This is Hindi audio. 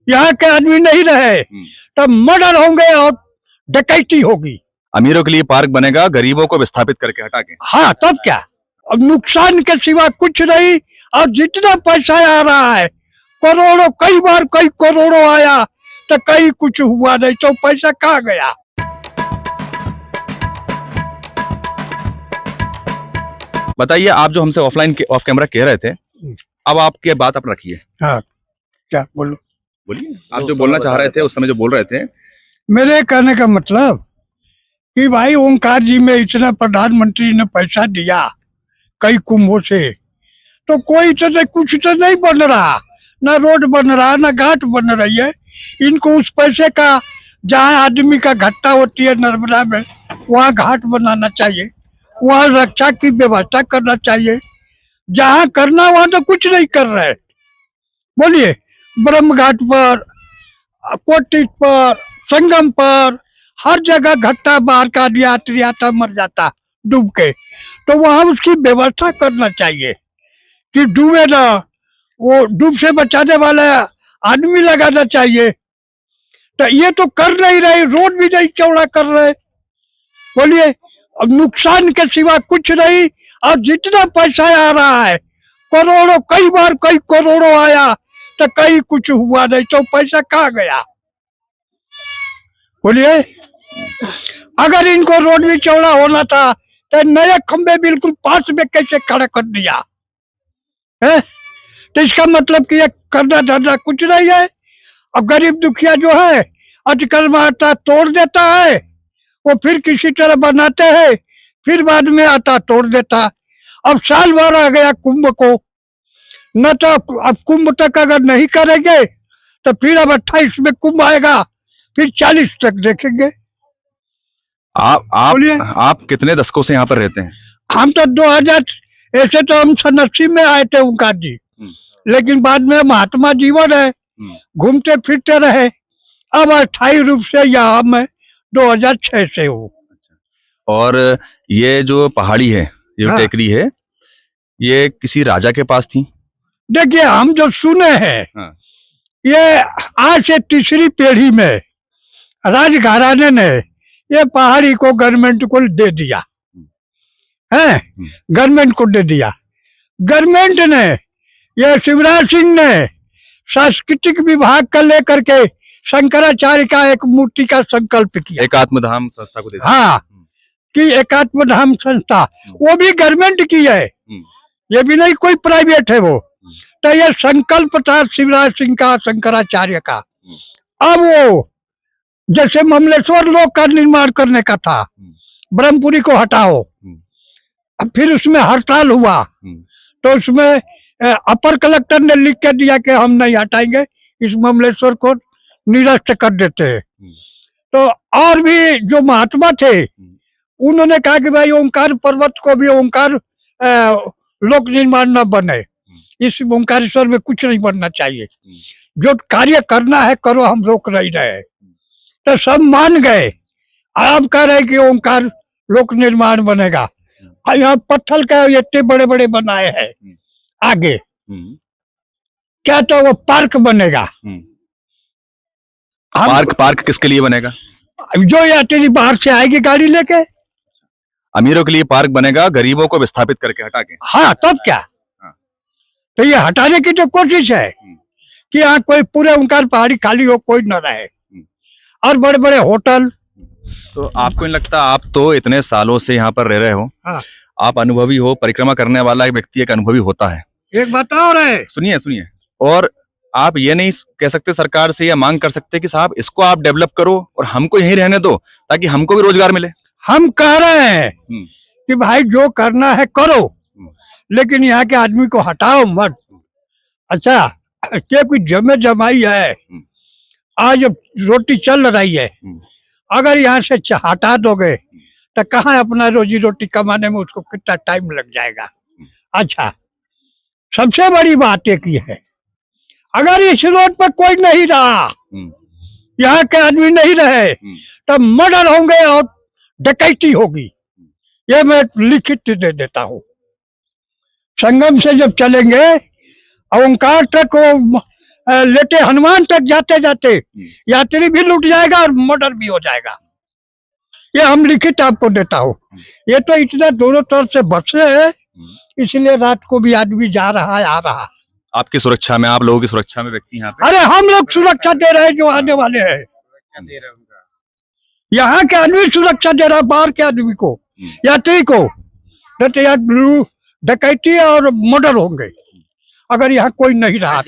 यहाँ के आदमी नहीं रहे तो मर्डर होंगे और डकैती होगी। अमीरों के लिए पार्क बनेगा, गरीबों को विस्थापित करके हटा के। हाँ तब क्या, अब नुकसान के सिवा कुछ नहीं। और जितना पैसा आ रहा है करोड़ों, कई बार कई करोड़ों आया तो कहीं कुछ हुआ नहीं, तो पैसा कहाँ गया। बताइए, आप जो हमसे ऑफलाइन ऑफ कैमरा कह रहे थे, अब आपकी बात आप रखिए। हाँ क्या बोलो, बोलिए, आप जो बोलना चाह रहे थे उस समय जो बोल रहे थे। मेरे कहने का मतलब कि भाई ओंकार जी में इतना प्रधानमंत्री ने पैसा दिया कई कुंभों से, तो कोई तो नहीं, कुछ तो नहीं बन रहा, ना रोड बन रहा, ना घाट बन रही है। इनको उस पैसे का, जहाँ आदमी का घटना होती है नर्मदा में, वहाँ घाट बनाना चाहिए, वहाँ रक्षा की व्यवस्था करना चाहिए। जहाँ करना वहाँ तो कुछ नहीं कर रहे। बोलिए, ब्रह्म घाट पर, कोटिस पर, संगम पर, हर जगह घट्टा बाहर का यात्री आता मर जाता डूब के, तो वहां उसकी व्यवस्था करना चाहिए कि डूबे ना, वो डूब से बचाने वाला आदमी लगाना चाहिए। तो ये तो कर नहीं रहे, रोड भी नहीं चौड़ा कर रहे। बोलिए, अब नुकसान के सिवा कुछ नहीं। और जितना पैसा आ रहा है करोड़ों, कई बार कई करोड़ों आया तो कहीं कुछ हुआ नहीं, तो पैसा कहाँ गया। बोलिए, अगर इनको रोड भी चौड़ा होना था तो नए खंबे बिल्कुल पास में कैसे खड़ा कर दिया है। तो इसका मतलब कि ये करना धरना कुछ नहीं है। अब गरीब दुखिया जो है अटकल मारता तोड़ देता है, वो फिर किसी तरह बनाते हैं, फिर बाद में आता तोड़ देता। अब साल भर आ गया कुंभ को, न तो अब कुंभ तक अगर नहीं करेंगे तो फिर अब 28 में कुंभ आएगा, फिर 40 तक देखेंगे। आप कितने दशकों से यहाँ पर रहते हैं? हम तो 2000, ऐसे तो हम 87 में आए थे ओंकार जी, लेकिन बाद में महात्मा जीवन है, घूमते फिरते रहे। अब अस्थायी रूप से यहाँ मैं 2006 से हूँ। और ये जो पहाड़ी है, ये टेकरी है, ये किसी राजा के पास थी? देखिए, हम जो सुने हैं, ये आज से तीसरी पीढ़ी में राजघराने ने ये पहाड़ी को गवर्नमेंट को दे दिया है। गवर्नमेंट को दे दिया। गवर्नमेंट ने, ये शिवराज सिंह ने सांस्कृतिक विभाग का लेकर के शंकराचार्य का एक मूर्ति का संकल्प किया, एकात्म धाम संस्था को दे दिया। हाँ, कि एकात्म धाम संस्था, वो भी गवर्नमेंट की है, ये भी नहीं कोई प्राइवेट है वो। तो ये संकल्प था शिवराज सिंह का, शंकराचार्य का। अब वो जैसे ममलेश्वर लोक का निर्माण करने का था, ब्रह्मपुरी को हटाओ, अब फिर उसमें हड़ताल हुआ, तो उसमें अपर कलेक्टर ने लिख के दिया कि हम नहीं हटाएंगे, इस ममलेश्वर को निरस्त कर देते हैं। तो और भी जो महात्मा थे उन्होंने कहा कि भाई ओंकार पर्वत को भी ओंकार लोक निर्माण न बने, इस ओंकारेश्वर में कुछ नहीं बनना चाहिए, जो कार्य करना है करो, हम रोक नहीं रहे। तो सब मान गए। अब कह रहे कि ओंकार लोक निर्माण बनेगा, और यहाँ पत्थर का इतने बड़े बड़े बनाए हैं आगे, क्या तो वो पार्क बनेगा। पार्क किसके लिए बनेगा? जो यात्री बाहर से आएगी गाड़ी लेके। अमीरों के लिए पार्क बनेगा, गरीबों को विस्थापित करके हटा के। हाँ तब क्या, तो ये हटाने की जो कोशिश है कि यहाँ कोई पूरे ओंकार पहाड़ी खाली हो, कोई न रहे, और बड़े बड़े होटल। तो आपको नहीं लगता, आप तो इतने सालों से यहाँ पर रह रहे हो, आप अनुभवी हो, परिक्रमा करने वाला एक व्यक्ति एक अनुभवी होता है। एक बात और है, सुनिए, और आप ये नहीं कह सकते सरकार से, या मांग कर सकते कि साहब इसको आप डेवलप करो और हमको यहीं रहने दो ताकि हमको भी रोजगार मिले। हम कह रहे हैं कि भाई जो करना है करो, लेकिन यहाँ के आदमी को हटाओ मत। अच्छा, क्या कुछ जमे जमाई है, आज रोटी चल रही है, अगर यहाँ से हटा दोगे तो कहाँ अपना रोजी रोटी कमाने में उसको कितना टाइम लग जाएगा। अच्छा, सबसे बड़ी बात एक ये है, अगर इस रोड पर कोई नहीं रहा, यहाँ के आदमी नहीं रहे, तो मर्डर होंगे और डकैती होगी। ये मैं लिखित दे देता हूँ। संगम से जब चलेंगे ओंकार तक लेटे हनुमान तक जाते जाते यात्री भी लूट जाएगा और मर्डर भी हो जाएगा। ये हम लिखित आपको देता हूँ। ये तो इतना दोनों तरफ से बसे है, इसलिए रात को भी आदमी जा रहा है आ रहा है। आपकी सुरक्षा में, आप लोगों की सुरक्षा में व्यक्ति यहाँ पे, अरे हम लोग सुरक्षा दे रहे हैं जो आने वाले हैं, यहाँ के आदमी सुरक्षा दे रहा है, बाहर के आदमी को, यात्री को। नहीं तो यहाँ डकैती और मर्डर होंगे अगर यहाँ कोई नहीं रहा।